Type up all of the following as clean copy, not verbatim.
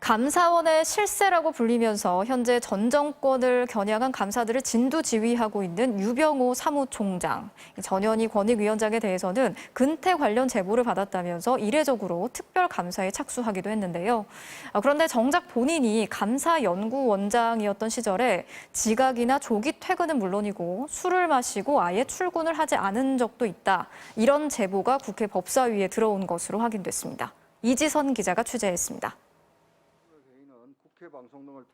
감사원의 실세라고 불리면서 현재 전 정권을 겨냥한 감사들을 진두지휘하고 있는 유병호 사무총장. 전현희 권익위원장에 대해서는 근태 관련 제보를 받았다면서 이례적으로 특별 감사에 착수하기도 했는데요. 그런데 정작 본인이 감사연구원장이었던 시절에 지각이나 조기 퇴근은 물론이고 술을 마시고 아예 출근을 하지 않은 적도 있다. 이런 제보가 국회 법사위에 들어온 것으로 확인됐습니다. 이지선 기자가 취재했습니다.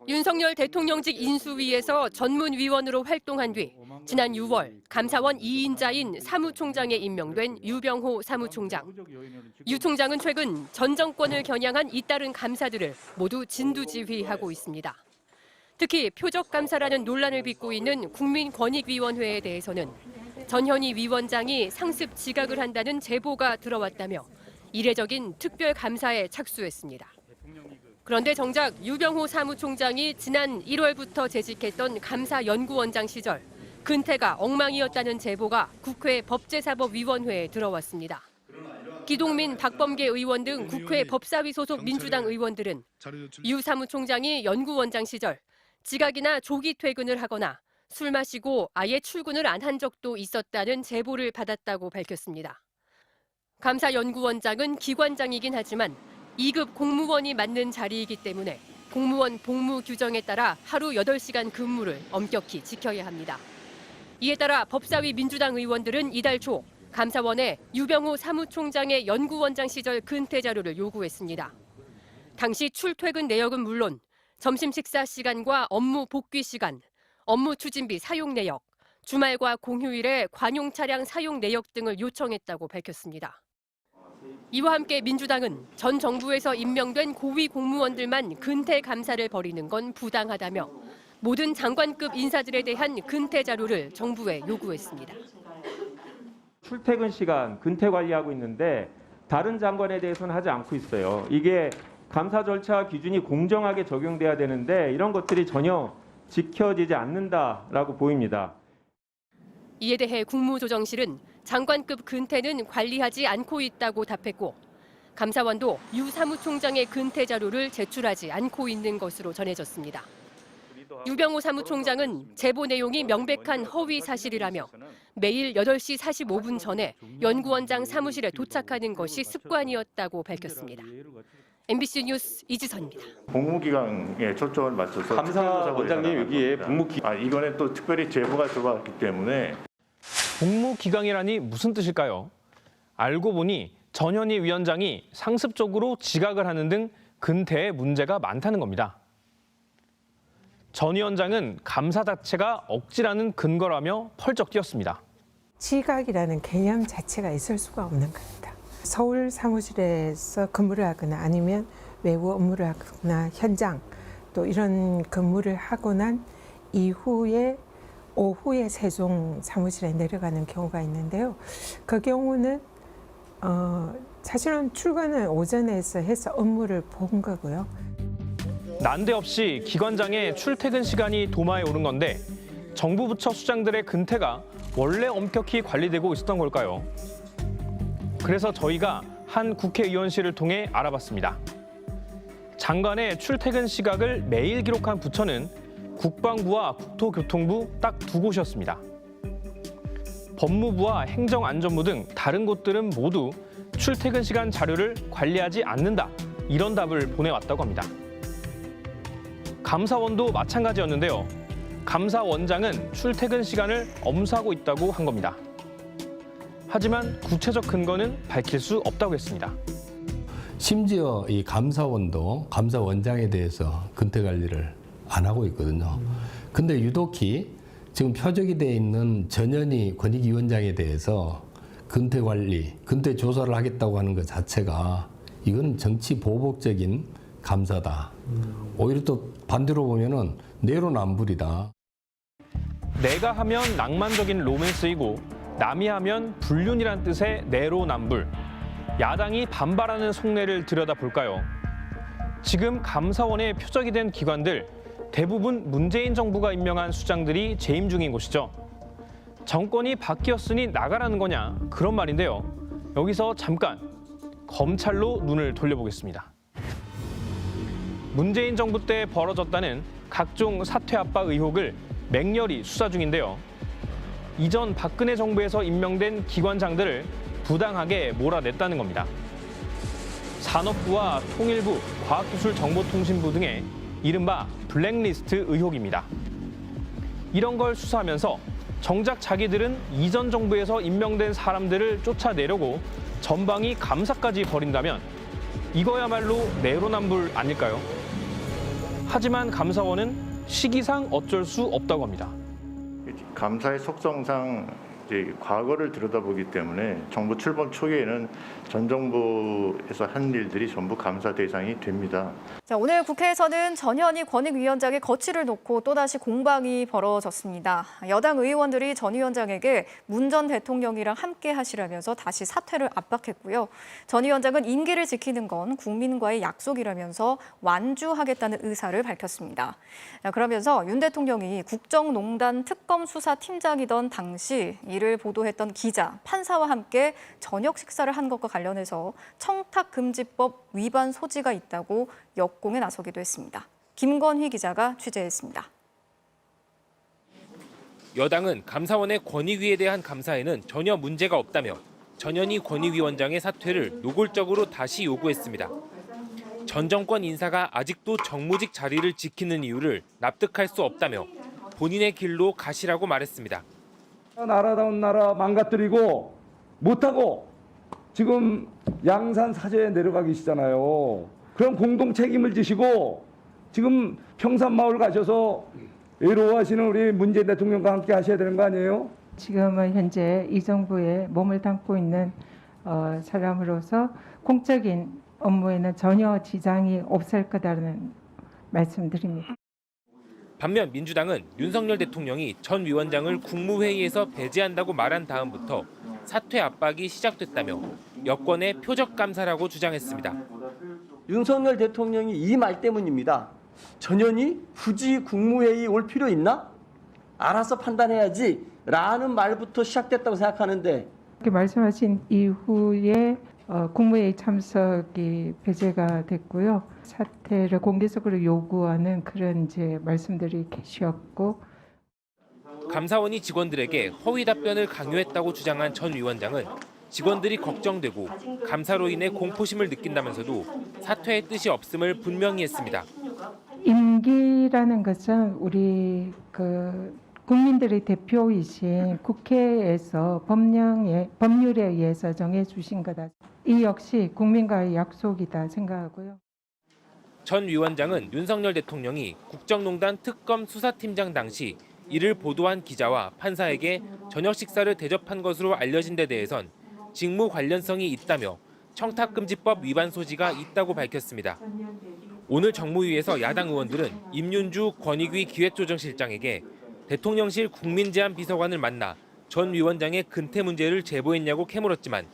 윤석열 대통령직 인수위에서 전문위원으로 활동한 뒤 지난 6월 감사원 2인자인 사무총장에 임명된 유병호 사무총장. 유 총장은 최근 전 정권을 겨냥한 잇따른 감사들을 모두 진두지휘하고 있습니다. 특히 표적감사라는 논란을 빚고 있는 국민권익위원회에 대해서는 전현희 위원장이 상습 지각을 한다는 제보가 들어왔다며 이례적인 특별감사에 착수했습니다. 그런데 정작 유병호 사무총장이 지난 1월부터 재직했던 감사연구원장 시절 근태가 엉망이었다는 제보가 국회 법제사법위원회에 들어왔습니다. 기동민, 박범계 의원 등 국회 법사위 소속 민주당 의원들은 유 사무총장이 연구원장 시절 지각이나 조기 퇴근을 하거나 술 마시고 아예 출근을 안 한 적도 있었다는 제보를 받았다고 밝혔습니다. 감사연구원장은 기관장이긴 하지만 2급 공무원이 맡는 자리이기 때문에 공무원 복무 규정에 따라 하루 8시간 근무를 엄격히 지켜야 합니다. 이에 따라 법사위 민주당 의원들은 이달 초 감사원에 유병호 사무총장의 연구원장 시절 근태 자료를 요구했습니다. 당시 출퇴근 내역은 물론 점심 식사 시간과 업무 복귀 시간, 업무 추진비 사용 내역, 주말과 공휴일에 관용 차량 사용 내역 등을 요청했다고 밝혔습니다. 이와 함께 민주당은 전 정부에서 임명된 고위 공무원들만 근태 감사를 벌이는 건 부당하다며 모든 장관급 인사들에 대한 근태 자료를 정부에 요구했습니다. 출퇴근 시간 근태 관리하고 있는데 다른 장관에 대해서는 하지 않고 있어요. 이게 감사 절차 기준이 공정하게 적용돼야 되는데 이런 것들이 전혀 지켜지지 않는다라고 보입니다. 이에 대해 국무조정실은 장관급 근태는 관리하지 않고 있다고 답했고 감사원도 유 사무총장의 근태 자료를 제출하지 않고 있는 것으로 전해졌습니다. 유병호 사무총장은 제보 내용이 명백한 허위 사실이라며 매일 8시 45분 전에 연구원장 사무실에 도착하는 것이 습관이었다고 밝혔습니다. MBC 뉴스 이지선입니다. 공무기강에 초점을 맞춰서 감사원장님 여기에 이번에 또 특별히 제보가 들어왔기 때문에 복무기강이라니 무슨 뜻일까요? 알고 보니 전현희 위원장이 상습적으로 지각을 하는 등 근태에 문제가 많다는 겁니다. 전 위원장은 감사 자체가 억지라는 근거라며 펄쩍 뛰었습니다. 지각이라는 개념 자체가 있을 수가 없는 겁니다. 서울 사무실에서 근무를 하거나 아니면 외부 업무를 하거나 현장 또 이런 근무를 하고 난 이후에 오후에 세종 사무실에 내려가는 경우가 있는데요. 그 경우는 사실은 출근을 오전에 해서 업무를 본 거고요. 난데없이 기관장의 출퇴근 시간이 도마에 오른 건데 정부 부처 수장들의 근태가 원래 엄격히 관리되고 있었던 걸까요? 그래서 저희가 한 국회의원실을 통해 알아봤습니다. 장관의 출퇴근 시각을 매일 기록한 부처는 국방부와 국토교통부 딱 두 곳이었습니다. 법무부와 행정안전부 등 다른 곳들은 모두 출퇴근 시간 자료를 관리하지 않는다, 이런 답을 보내왔다고 합니다. 감사원도 마찬가지였는데요. 감사원장은 출퇴근 시간을 엄수하고 있다고 한 겁니다. 하지만 구체적 근거는 밝힐 수 없다고 했습니다. 심지어 이 감사원도 감사원장에 대해서 근태 관리를 안 하고 있거든요. 근데 유독히 지금 표적이 돼 있는 전현희 권익위원장에 대해서 근태 관리, 근태 조사를 하겠다고 하는 것 자체가 이거는 정치 보복적인 감사다. 오히려 또 반대로 보면은 내로남불이다. 내가 하면 낭만적인 로맨스이고 남이 하면 불륜이란 뜻의 내로남불. 야당이 반발하는 속내를 들여다볼까요? 지금 감사원에 표적이 된 기관들 대부분 문재인 정부가 임명한 수장들이 재임 중인 곳이죠. 정권이 바뀌었으니 나가라는 거냐, 그런 말인데요. 여기서 잠깐 검찰로 눈을 돌려보겠습니다. 문재인 정부 때 벌어졌다는 각종 사퇴 압박 의혹을 맹렬히 수사 중인데요. 이전 박근혜 정부에서 임명된 기관장들을 부당하게 몰아냈다는 겁니다. 산업부와 통일부, 과학기술정보통신부 등의 이른바 블랙리스트 의혹입니다. 이런 걸 수사하면서 정작 자기들은 이전 정부에서 임명된 사람들을 쫓아내려고 전방위 감사까지 벌인다면 이거야말로 내로남불 아닐까요? 하지만 감사원은 시기상 어쩔 수 없다고 합니다. 감사의 속성상 이제 과거를 들여다보기 때문에 정부 출범 초기에는 전 정부에서 한 일들이 전부 감사 대상이 됩니다. 자, 오늘 국회에서는 전현희 권익위원장의 거취를 놓고 또다시 공방이 벌어졌습니다. 여당 의원들이 전 위원장에게 문 전 대통령이랑 함께 하시라면서 다시 사퇴를 압박했고요. 전 위원장은 임기를 지키는 건 국민과의 약속이라면서 완주하겠다는 의사를 밝혔습니다. 자, 그러면서 윤 대통령이 국정농단 특검 수사팀장이던 당시 이를 보도했던 기자, 판사와 함께 저녁 식사를 한 것과 관련해서 청탁금지법 위반 소지가 있다고 역공에 나서기도 했습니다. 김건희 기자가 취재했습니다. 여당은 감사원의 권익위에 대한 감사에는 전혀 문제가 없다며 전현희 권익위원장의 사퇴를 노골적으로 다시 요구했습니다. 전 정권 인사가 아직도 정무직 자리를 지키는 이유를 납득할 수 없다며 본인의 길로 가시라고 말했습니다. 나라다운 나라 망가뜨리고 못하고 지금 양산 사저에 내려가 계시잖아요. 그럼 공동 책임을 지시고 지금 평산마을 가셔서 외로워하시는 우리 문재인 대통령과 함께 하셔야 되는 거 아니에요? 지금은 현재 이 정부에 몸을 담고 있는 사람으로서 공적인 업무에는 전혀 지장이 없을 거다라는 말씀드립니다. 반면 민주당은 윤석열 대통령이 전 위원장을 국무회의에서 배제한다고 말한 다음부터 사퇴 압박이 시작됐다며 여권의 표적 감사라고 주장했습니다. 윤석열 대통령이 이 말 때문입니다. 전현희 굳이 국무회의 올 필요 있나? 알아서 판단해야지 라는 말부터 시작됐다고 생각하는데 이렇게 말씀하신 이후에 국무회의 참석이 배제가 됐고요. 사퇴를 공개적으로 요구하는 그런 이제 말씀들이 계셨고 감사원이 직원들에게 허위 답변을 강요했다고 주장한 전 위원장은 직원들이 걱정되고 감사로 인해 공포심을 느낀다면서도 사퇴의 뜻이 없음을 분명히 했습니다. 임기라는 것은 우리 국민들의 대표이신 국회에서 법률에 의해서 정해주신 거다. 이 역시 국민과의 약속이다 생각하고요. 전 위원장은 윤석열 대통령이 국정농단 특검 수사팀장 당시 이를 보도한 기자와 판사에게 저녁 식사를 대접한 것으로 알려진 데 대해선 직무 관련성이 있다며 청탁금지법 위반 소지가 있다고 밝혔습니다. 오늘 정무위에서 야당 의원들은 임윤주 권익위 기획조정실장에게 대통령실 국민제안 비서관을 만나 전 위원장의 근태 문제를 제보했냐고 캐물었지만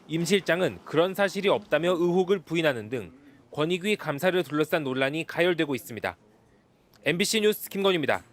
임 실장은 그런 사실이 없다며 의혹을 부인하는 등 권익위 감사를 둘러싼 논란이 가열되고 있습니다. MBC 뉴스 김건희입니다.